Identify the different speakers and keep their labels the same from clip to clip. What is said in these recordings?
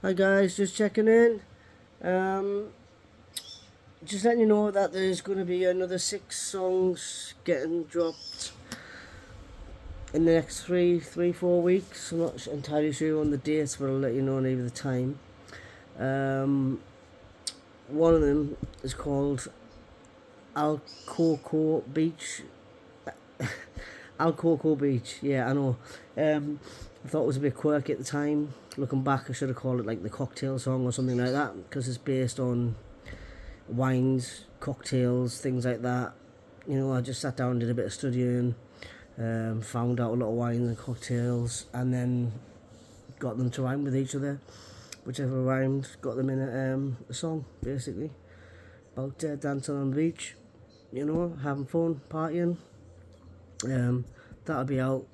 Speaker 1: Hi guys, just checking in. Um, just letting you know that there's going to be another 6 songs getting dropped in the next 4 weeks. I'm not entirely sure on the dates, but I'll let you know near the time. Um, one of them is called Alcoco Beach. Alcoco Beach, yeah, I know. I thought it was a bit quirky at the time. Looking back, I should have called it like the cocktail song or something like that, because it's based on wines, cocktails, things like that. You know, I just sat down and did a bit of studying, found out a lot of wines and cocktails, and then got them to rhyme with each other. Whichever rhymed, got them in a song, basically. About dancing on the beach, you know, having fun, partying. Um, that'll be out.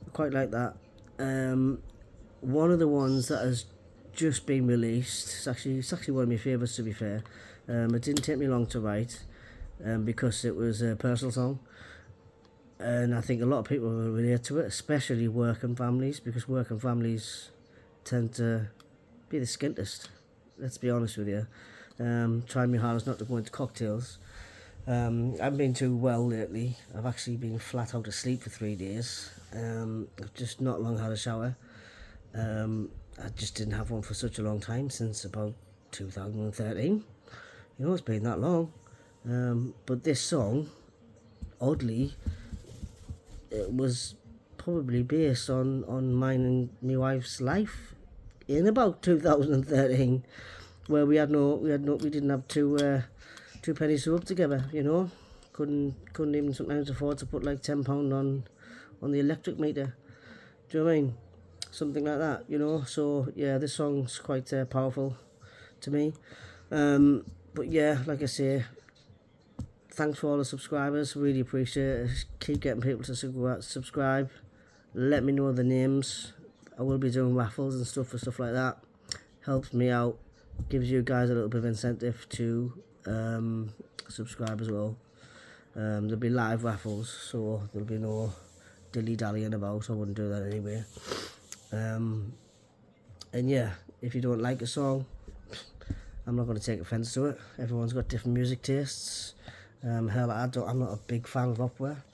Speaker 1: I quite like that. Um, one of the ones that has just been released, it's actually one of my favourites, to be fair. It didn't take me long to write, because it was a personal song, and I think a lot of people will relate to it, especially working families, because working families tend to be the skintest. Let's be honest with you. Trying my hardest not to go into cocktails. I haven't been too well lately. I've actually been flat out asleep for 3 days. I've just not long had a shower. I just didn't have one for such a long time, since about 2013. You know, it's been that long. But this song, oddly, it was probably based on mine and my wife's life in about 2013, where we didn't have two pennies to rub together. You know, couldn't even sometimes afford to put like £10 on the electric meter. Do you know what I mean? Something like that. You know. So yeah, this song's quite powerful to me. But yeah, like I say, thanks for all the subscribers. Really appreciate it. Keep getting people to subscribe. Let me know the names. I will be doing raffles and stuff like that. Helps me out. Gives you guys a little bit of incentive to subscribe as well. There'll be live raffles, so there'll be no dilly-dallying about. I wouldn't do that anyway. And yeah, if you don't like a song, I'm not going to take offence to it. Everyone's got different music tastes. Hell, I'm not a big fan of opera.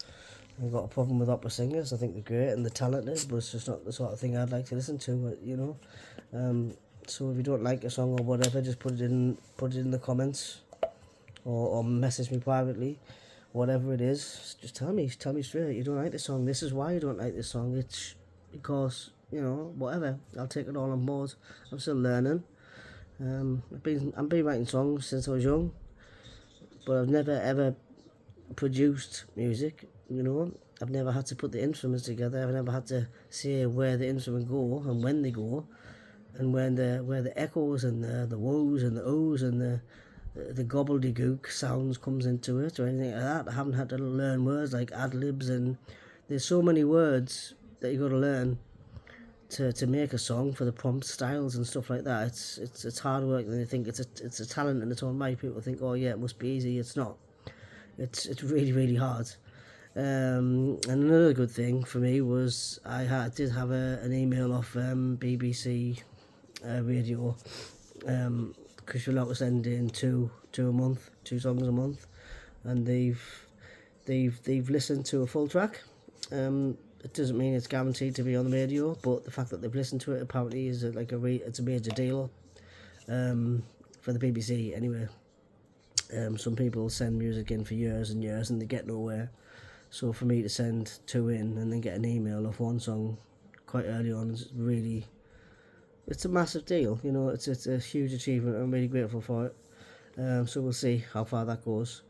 Speaker 1: I've got a problem with opera singers. I think they're great and they're talented, but it's just not the sort of thing I'd like to listen to. You know. So if you don't like a song or whatever, just put it in the comments, or message me privately. Whatever it is, just tell me straight. You don't like this song. This is why you don't like this song. It's because, you know, whatever. I'll take it all on board. I'm still learning. I've been writing songs since I was young, but I've never ever produced music. You know, I've never had to put the instruments together. I've never had to say where the instruments go and when they go, and where the echoes and the woes and the ohs and the gobbledygook sounds comes into it or anything like that. I haven't had to learn words like ad-libs, and there's so many words that you got to learn to make a song for the prompt styles and stuff like that. It's hard work, and they think it's a talent in its own right. People think, oh yeah, it must be easy. It's not. It's really really hard. And another good thing for me was did have an email off BBC radio, because you're allowed to send in two a month, 2 songs a month, and they've listened to a full track. It doesn't mean it's guaranteed to be on the radio, but the fact that they've listened to it apparently is it's a major deal, for the BBC anyway. Some people send music in for years and years and they get nowhere. So for me to send 2 in and then get an email of 1 song quite early on is really, it's a massive deal. You know, it's a huge achievement. I'm really grateful for it. So we'll see how far that goes.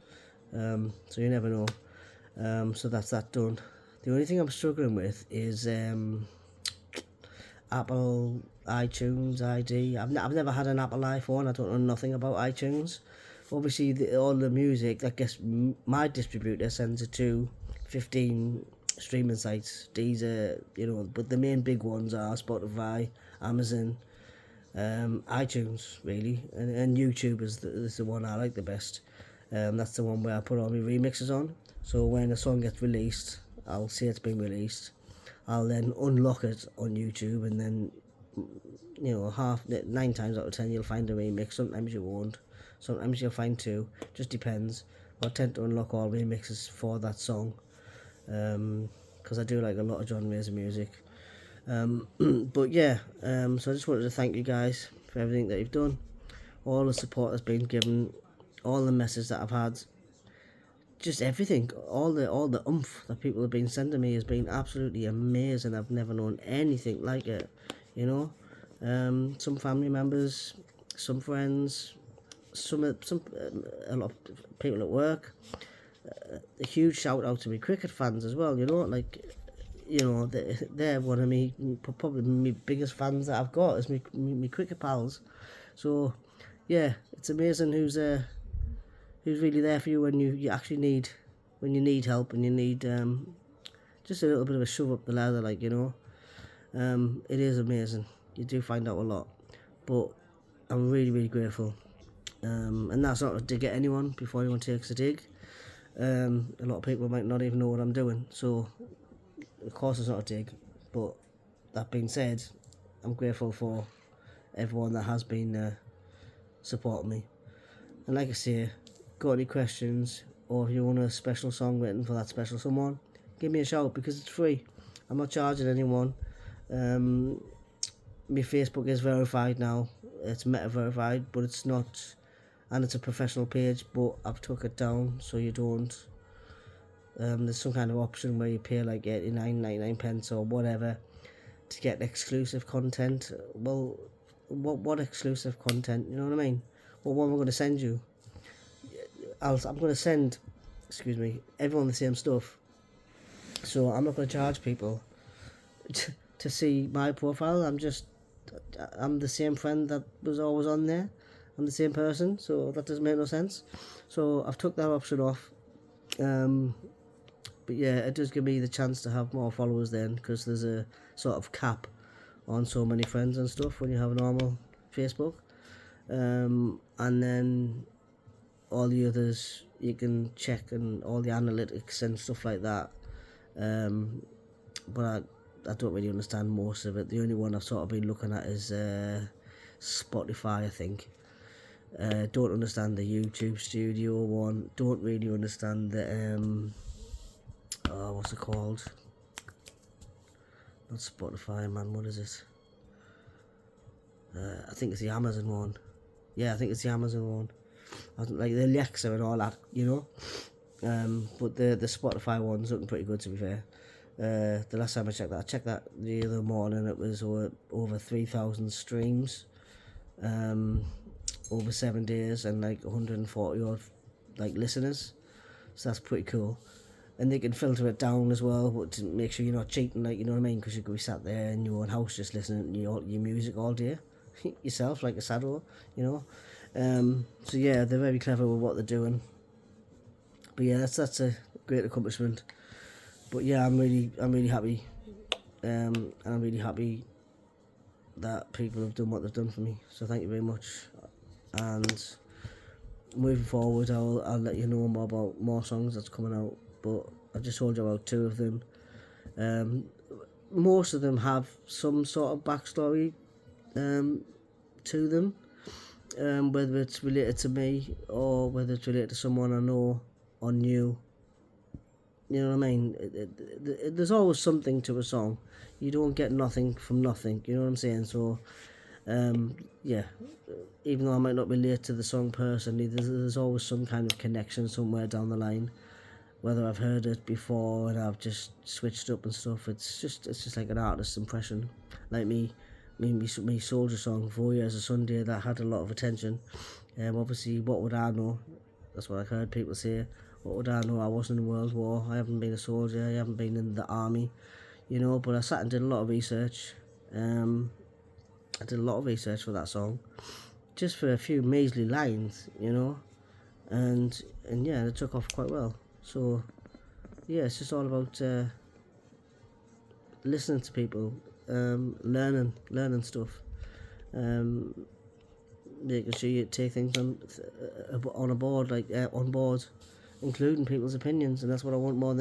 Speaker 1: So you never know. So that's that done. The only thing I'm struggling with is Apple iTunes ID. I've never had an Apple iPhone. I don't know nothing about iTunes. Obviously, all the music, I guess my distributor sends it to 15 streaming sites. Deezer, you know, but the main big ones are Spotify, Amazon, iTunes, really, and YouTube is the one I like the best. That's the one where I put all my remixes on. So when a song gets released, I'll see it's been released. I'll then unlock it on YouTube and then you know, 9 times out of 10 you'll find a remix. Sometimes you won't. Sometimes you'll find two. Just depends. I tend to unlock all remixes for that song, because I do like a lot of genres of music. But yeah, so I just wanted to thank you guys for everything that you've done, all the support that's been given, all the messages that I've had, just everything, all the oomph that people have been sending me has been absolutely amazing. I've never known anything like it, you know. Some family members, some friends, a lot of people at work. A huge shout out to me cricket fans as well, you know, like, you know, they're one of me, probably my biggest fans that I've got is me cricket pals. So yeah, it's amazing who's really there for you when you actually need, when you need help and you need just a little bit of a shove up the ladder, like, you know. It is amazing. You do find out a lot, but I'm really, really grateful. And that's not a dig at anyone before anyone takes a dig. A lot of people might not even know what I'm doing, so of course it's not a dig. But that being said, I'm grateful for everyone that has been supporting me. And like I say, got any questions, or if you want a special song written for that special someone, give me a shout, because it's free. I'm not charging anyone. My Facebook is verified now. It's meta verified, but it's not, and it's a professional page, but I've took it down so you don't. There's some kind of option where you pay like 89.99 pence or whatever to get exclusive content. Well, what exclusive content? You know what I mean? Well, what am I going to send you? I'm going to send, everyone the same stuff. So I'm not going to charge people to see my profile. I'm the same friend that was always on there. I'm the same person, so that doesn't make no sense. So I've took that option off. But yeah, it does give me the chance to have more followers then, because there's a sort of cap on so many friends and stuff when you have a normal Facebook. And then all the others you can check, and all the analytics and stuff like that. But I don't really understand most of it. The only one I've sort of been looking at is Spotify, I think. Don't understand the YouTube Studio one. Don't really understand the what's it called? Not Spotify, man. What is it? I think it's the Amazon one. Yeah, I think it's the Amazon one. Like the Alexa and all that, you know. But the Spotify one's looking pretty good, to be fair. The last time I checked that the other morning, it was over 3,000 streams, over 7 days, and like 140 odd like listeners. So that's pretty cool. And they can filter it down as well, but to make sure you're not cheating, like, you know what I mean? Because you could be sat there in your own house just listening to your music all day yourself, like a saddle, you know. So yeah, they're very clever with what they're doing. But yeah, that's a great accomplishment. But yeah, I'm really happy, and I'm really happy that people have done what they've done for me. So thank you very much. And moving forward, I'll let you know more about more songs that's coming out. But I've just told you about 2 of them. Most of them have some sort of backstory to them, whether it's related to me or whether it's related to someone I know or knew. You know what I mean? There's always something to a song. You don't get nothing from nothing. You know what I'm saying? So, yeah, even though I might not relate to the song personally, there's always some kind of connection somewhere down the line. Whether I've heard it before and I've just switched up and stuff, it's just like an artist's impression. Like me Soldier song, 4 Years of Sunday, that had a lot of attention. Obviously, what would I know? That's what I heard people say. What would I know? I wasn't in World War. I haven't been a soldier. I haven't been in the army, you know. But I sat and did a lot of research. I did a lot of research for that song, just for a few measly lines, you know. And yeah, it took off quite well. So yeah, it's just all about listening to people, learning stuff, making sure you take things on board, including people's opinions, and that's what I want more than